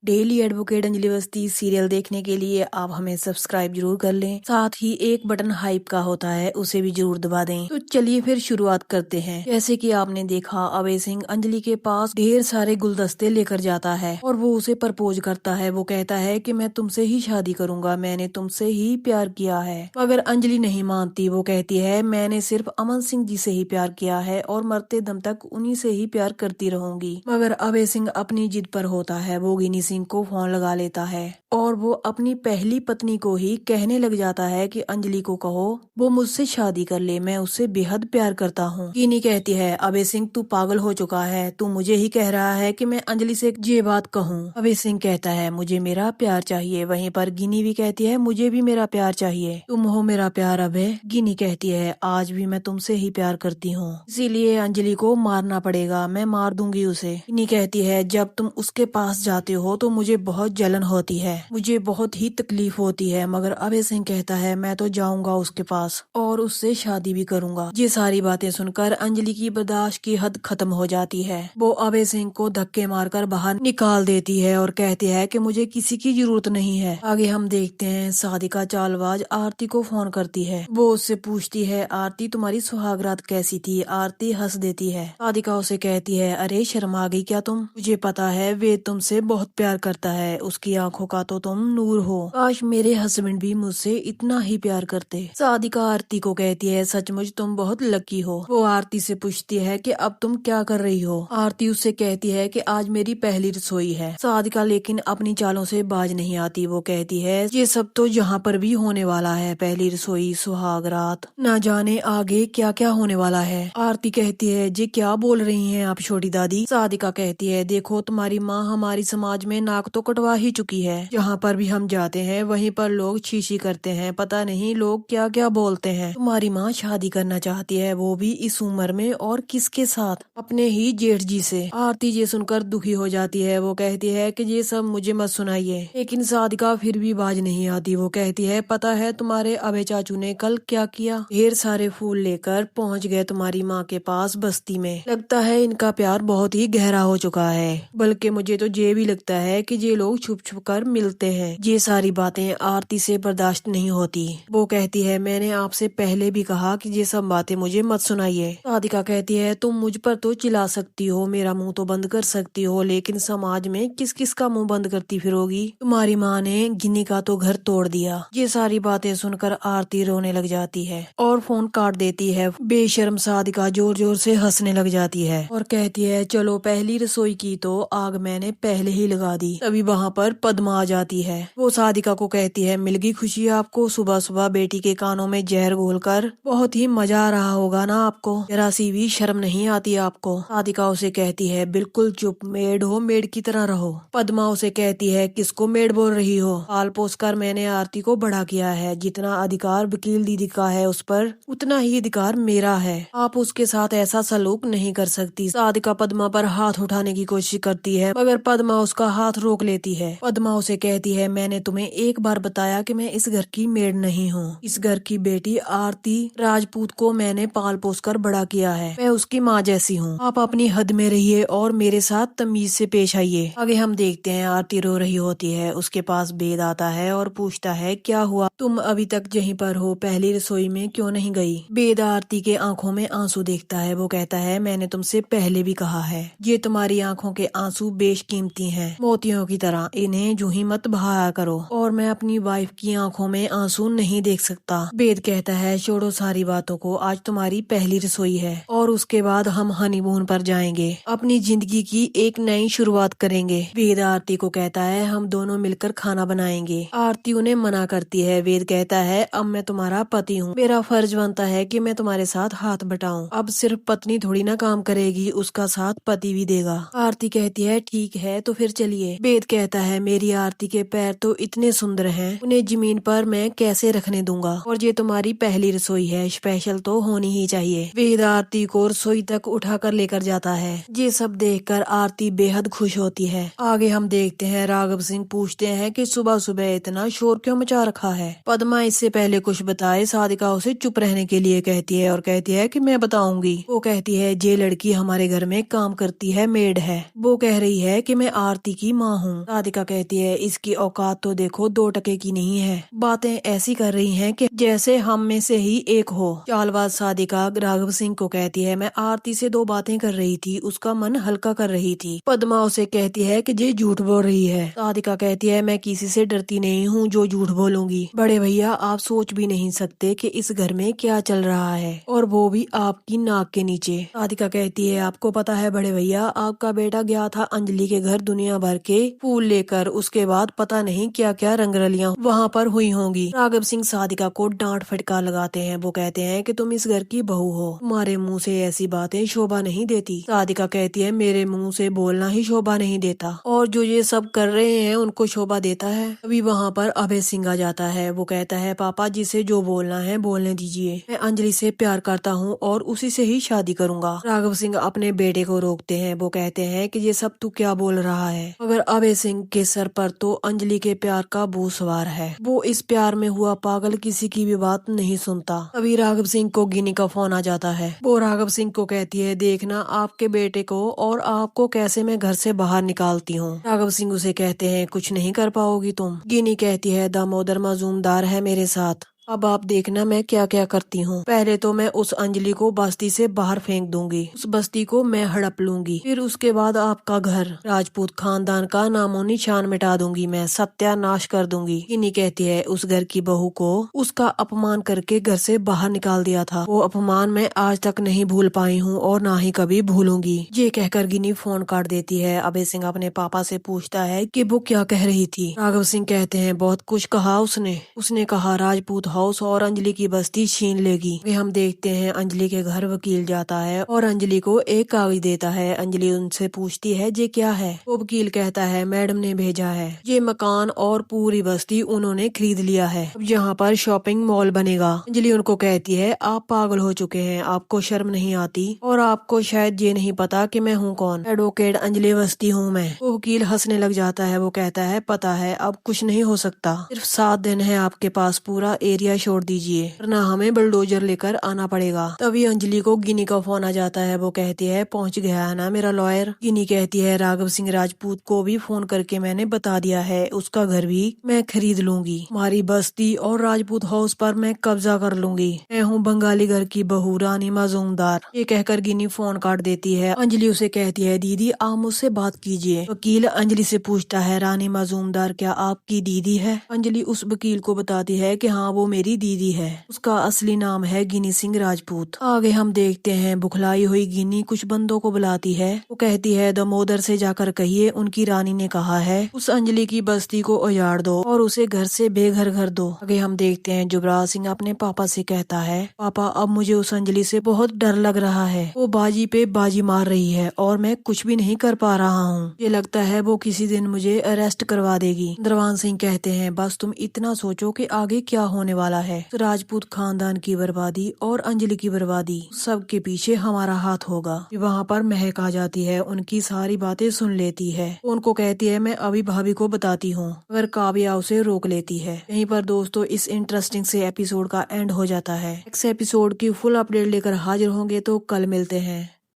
Daily advocate Anjali Awasthi serial देखने के लिए आप हमें सब्सक्राइब जरूर कर लें। साथ ही एक बटन हाइप का होता है, उसे भी जरूर दबा दें। तो चलिए फिर शुरुआत करते हैं। जैसे कि आपने देखा, अभय सिंह अंजलि के पास ढेर सारे गुलदस्ते लेकर जाता है और वो उसे प्रपोज करता है। वो कहता है कि मैं तुमसे ही शादी करूंगा, मैंने तुमसे ही प्यार किया है। मगर अंजलि नहीं मानती। वो कहती है मैंने सिर्फ अमन सिंह जी से ही प्यार किया है और मरते दम तक उन्हीं से ही प्यार करती रहूंगी। मगर अभय सिंह अपनी जिद पर होता है। वो गिनी सिंह को फोन लगा लेता है और वो अपनी पहली पत्नी को ही कहने लग जाता है कि अंजलि को कहो वो मुझसे शादी कर ले, मैं उससे बेहद प्यार करता हूँ। गिनी कहती है अभय सिंह तू पागल हो चुका है, तू मुझे ही कह रहा है कि मैं अंजलि से ये बात कहूँ। अभय सिंह कहता है मुझे मेरा प्यार चाहिए। वहीं पर गिनी भी कहती है मुझे भी मेरा प्यार चाहिए, तुम हो मेरा प्यार अभय। गिनी कहती है आज भी मैं तुमसे ही प्यार करती हूँ, इसीलिए अंजलि को मारना पड़ेगा, मैं मार दूंगी उसे। गिनी कहती है जब तुम उसके पास जाते हो तो मुझे बहुत जलन होती है, मुझे बहुत ही तकलीफ होती है। मगर अभय सिंह कहता है मैं तो जाऊंगा उसके पास और उससे शादी भी करूंगा। ये सारी बातें सुनकर अंजलि की बर्दाश्त की हद खत्म हो जाती है। वो अभय सिंह को धक्के मारकर बाहर निकाल देती है और कहती है कि मुझे किसी की जरूरत नहीं है। आगे हम देखते हैं साधिका चालबाज आरती को फोन करती है। वो उससे पूछती है आरती तुम्हारी सुहागरात कैसी थी। आरती हंस देती है। साधिका उसे कहती है अरे शर्म आ गई क्या तुम, मुझे पता है वे तुमसे बहुत प्यार करता है, उसकी आंखों का तो तुम नूर हो, काश मेरे हस्बैंड भी मुझसे इतना ही प्यार करते। साधिका आरती को कहती है सचमुच तुम बहुत लकी हो। वो आरती से पूछती है कि अब तुम क्या कर रही हो। आरती उससे कहती है कि आज मेरी पहली रसोई है। साधिका लेकिन अपनी चालों से बाज नहीं आती। वो कहती है ये सब तो यहाँ पर भी होने वाला है, पहली रसोई, सुहागरात, न जाने आगे क्या क्या होने वाला है। आरती कहती है जी क्या बोल रही हैं आप छोटी दादी। साधिका कहती है देखो तुम्हारी माँ हमारी समाज में नाक तो कटवा ही चुकी है, जहाँ पर भी हम जाते हैं वहीं पर लोग छीछी करते हैं, पता नहीं लोग क्या क्या बोलते हैं। तुम्हारी माँ शादी करना चाहती है, वो भी इस उम्र में, और किसके साथ, अपने ही जेठ जी से। आरती ये सुनकर दुखी हो जाती है। वो कहती है कि ये सब मुझे मत सुनाइए। लेकिन साधिका फिर भी बाज नहीं आती। वो कहती है पता है तुम्हारे अभय चाचू ने कल क्या किया, ढेर सारे फूल लेकर पहुँच गए तुम्हारी माँ के पास बस्ती में। लगता है इनका प्यार बहुत ही गहरा हो चुका है, बल्कि मुझे तो ये भी लगता है कि ये लोग छुप छुप कर मिलते हैं। ये सारी बातें आरती से बर्दाश्त नहीं होती। वो कहती है मैंने आपसे पहले भी कहा कि ये सब बातें मुझे मत सुनाइए। राधिका कहती है तुम मुझ पर तो चिल्ला सकती हो, मेरा मुंह तो बंद कर सकती हो, लेकिन समाज में किस किस का मुंह बंद करती फिरोगी। तुम्हारी माँ ने गिनी का तो घर तोड़ दिया। ये सारी बातें सुनकर आरती रोने लग जाती है और फोन काट देती है। बेशर्म साधिका जोर जोर से हंसने लग जाती है और कहती है चलो पहली रसोई की तो आग मैंने पहले ही लगा दी। तभी वहाँ पर पद्मा आ जाती है। वो साधिका को कहती है मिल गई खुशी आपको, सुबह सुबह बेटी के कानों में जहर घोलकर, बहुत ही मजा आ रहा होगा ना आपको, जरा सी भी शर्म नहीं आती आपको। साधिका उसे कहती है बिल्कुल चुप, मेड हो मेड की तरह रहो। पद्मा उसे कहती है किसको मेड बोल रही हो, पाल पोस कर मैंने आरती को बड़ा किया है, जितना अधिकार वकील दीदी का है उस पर उतना ही अधिकार मेरा है, आप उसके साथ ऐसा सलूक नहीं कर सकती। साधिका पद्मा पर हाथ उठाने की कोशिश करती है मगर पद्मा उसका हाथ रोक लेती है। पद्मा उसे कहती है मैंने तुम्हें एक बार बताया कि मैं इस घर की मेड नहीं हूँ, इस घर की बेटी आरती राजपूत को मैंने पाल पोस कर बड़ा किया है, मैं उसकी माँ जैसी हूँ। आप अपनी हद में रहिए और मेरे साथ तमीज से पेश आइए। आगे हम देखते हैं आरती रो रही होती है। उसके पास बेद आता है और पूछता है क्या हुआ, तुम अभी तक यहीं पर हो, पहली रसोई में क्यों नहीं गई। बेद आरती के आंखों में आंसू देखता है। वो कहता है मैंने तुमसे पहले भी कहा है ये तुम्हारी आंखों के आंसू बेशकीमती हैं, मोतियों की तरह, इन्हें जूं ही मत बहाया करो, और मैं अपनी वाइफ की आंखों में आंसू नहीं देख सकता। बेद कहता है छोड़ो सारी बातों को, आज तुम्हारी पहली रसोई है और उसके बाद हम हनीमून पर जाएंगे, अपनी जिंदगी की एक नई शुरुआत करेंगे। वेद आरती को कहता है हम दोनों मिलकर खाना बनाएंगे। आरती उन्हें मना करती है। वेद कहता है अब मैं तुम्हारा पति हूँ, मेरा फर्ज बनता है कि मैं तुम्हारे साथ हाथ बटाऊं, अब सिर्फ पत्नी थोड़ी ना काम करेगी, उसका साथ पति भी देगा। आरती कहती है ठीक है तो फिर चलिए। वेद कहता है मेरी आरती आरती के पैर तो इतने सुंदर हैं, उन्हें जमीन पर मैं कैसे रखने दूंगा। और ये तुम्हारी पहली रसोई है, स्पेशल तो होनी ही चाहिए। वेद आरती को रसोई तक उठाकर लेकर जाता है। ये सब देखकर आरती बेहद खुश होती है। आगे हम देखते हैं राघव सिंह पूछते हैं कि सुबह सुबह इतना शोर क्यों मचा रखा है। पद्मा इससे पहले कुछ बताए सादिका उसे चुप रहने के लिए कहती है और कहती है कि मैं बताऊंगी। वो कहती है ये लड़की हमारे घर में काम करती है, मेड है। वो कह रही है कि मैं आरती की माँ हूँ। सादिका कहती है इसकी औकात तो देखो 2 टके की नहीं है, बातें ऐसी कर रही है कि जैसे हम में से ही एक हो। चालबाज सादिका राघव सिंह को कहती है मैं आरती से 2 बातें कर रही थी, उसका मन हल्का कर रही थी। पद्मा उसे कहती है कि ये झूठ बोल रही है। सादिका कहती है मैं किसी से डरती नहीं हूँ जो झूठ बोलूंगी। बड़े भैया आप सोच भी नहीं सकते कि इस घर में क्या चल रहा है, और वो भी आपकी नाक के नीचे। सादिका कहती है आपको पता है बड़े भैया, आपका बेटा गया था अंजलि के घर दुनिया भर के फूल लेकर, उसके बाद पता नहीं क्या क्या रंगरलियां वहाँ पर हुई होंगी। राघव सिंह सादिका को डांट फटकार लगाते हैं। वो कहते हैं कि तुम इस घर की बहू हो, तुम्हारे मुंह से ऐसी बातें शोभा नहीं देती। सादिका कहती है मेरे मुंह से बोलना ही शोभा नहीं देता, और जो ये सब कर रहे हैं उनको शोभा देता है। अभी वहाँ पर अभय सिंह आ जाता है। वो कहता है पापा जिसे जो बोलना है बोलने दीजिए, मैं अंजलि से प्यार करता हूँ और उसी से ही शादी करूंगा। राघव सिंह अपने बेटे को रोकते हैं। वो कहते हैं कि ये सब तू क्या बोल रहा है, मगर अभय सिंह के सर पर तो अंजलि के प्यार का भूत सवार है। वो इस प्यार में हुआ पागल किसी की भी बात नहीं सुनता। तभी राघव सिंह को गिनी का फोन आ जाता है। वो राघव सिंह को कहती है देखना आपके बेटे को और आपको कैसे मैं घर से बाहर निकालती हूँ। राघव सिंह उसे कहते हैं कुछ नहीं कर पाओगी तुम। गिनी कहती है दामोदर मजूमदार है मेरे साथ, अब आप देखना मैं क्या क्या करती हूँ। पहले तो मैं उस अंजलि को बस्ती से बाहर फेंक दूंगी, उस बस्ती को मैं हड़प लूंगी, फिर उसके बाद आपका घर, राजपूत खानदान का नामो निशान मिटा दूंगी, मैं सत्यानाश कर दूंगी। गिनी कहती है उस घर की बहू को उसका अपमान करके घर से बाहर निकाल दिया था, वो अपमान मैं आज तक नहीं भूल पाई हूँ और ना ही कभी भूलूंगी। ये कहकर गिनी फोन काट देती है। अभय सिंह अपने पापा से पूछता है कि वो क्या कह रही थी। राघव सिंह कहते हैं बहुत कुछ कहा उसने कहा राजपूत हाउस और अंजलि की बस्ती छीन लेगी। वे हम देखते हैं अंजलि के घर वकील जाता है और अंजलि को एक कागज देता है। अंजलि उनसे पूछती है ये क्या है। वो वकील कहता है मैडम ने भेजा है, ये मकान और पूरी बस्ती उन्होंने खरीद लिया है, अब यहाँ पर शॉपिंग मॉल बनेगा। अंजलि उनको कहती है आप पागल हो चुके हैं, आपको शर्म नहीं आती, और आपको शायद ये नहीं पता कि मैं हूँ कौन। एडवोकेट अंजलि अवस्थी हूँ मैं। वो वकील हंसने लग जाता है। वो कहता है पता है अब कुछ नहीं हो सकता, सिर्फ 7 दिन है आपके पास, पूरा एरिया छोड़ दीजिए वरना हमें बुलडोजर लेकर आना पड़ेगा। तभी अंजलि को गिनी का फोन आ जाता है। वो कहती है पहुंच गया है ना मेरा लॉयर। गिनी कहती है राघव सिंह राजपूत को भी फोन करके मैंने बता दिया है, उसका घर भी मैं खरीद लूंगी, हमारी बस्ती और राजपूत हाउस पर मैं कब्जा कर लूंगी, मैं हूँ बंगाली घर की बहू रानी मजूमदार। ये कहकर गिनी फोन काट देती है। अंजलि उसे कहती है दीदी आप मुझसे बात कीजिए। वकील अंजलि से पूछता है रानी मजूमदार क्या आपकी दीदी है। अंजलि उस वकील को बताती है कि हाँ वो मेरी दीदी है, उसका असली नाम है गिनी सिंह राजपूत। आगे हम देखते हैं बुखलाई हुई गिनी कुछ बंदों को बुलाती है। वो कहती है दामोदर से जाकर कहिए उनकी रानी ने कहा है उस अंजलि की बस्ती को उजाड़ दो और उसे घर से बेघर कर दो। आगे हम देखते हैं युवराज सिंह अपने पापा से कहता है पापा अब मुझे उस अंजलि से बहुत डर लग रहा है, वो बाजी पे बाजी मार रही है और मैं कुछ भी नहीं कर पा रहा हूँ, ये लगता है वो किसी दिन मुझे अरेस्ट करवा देगी। दरवान सिंह कहते हैं बस तुम इतना सोचो कि आगे क्या होने वाला है, राजपूत खानदान की बर्बादी और अंजलि की बर्बादी, सबके पीछे हमारा हाथ होगा। वहाँ पर महक आ जाती है, उनकी सारी बातें सुन लेती है, उनको कहती है मैं अभी भाभी को बताती हूँ, मगर काव्या उसे रोक लेती है। यहीं पर दोस्तों इस इंटरेस्टिंग से एपिसोड का एंड हो जाता है। नेक्स्ट एपिसोड की फुल अपडेट लेकर हाजिर होंगे, तो कल मिलते हैं।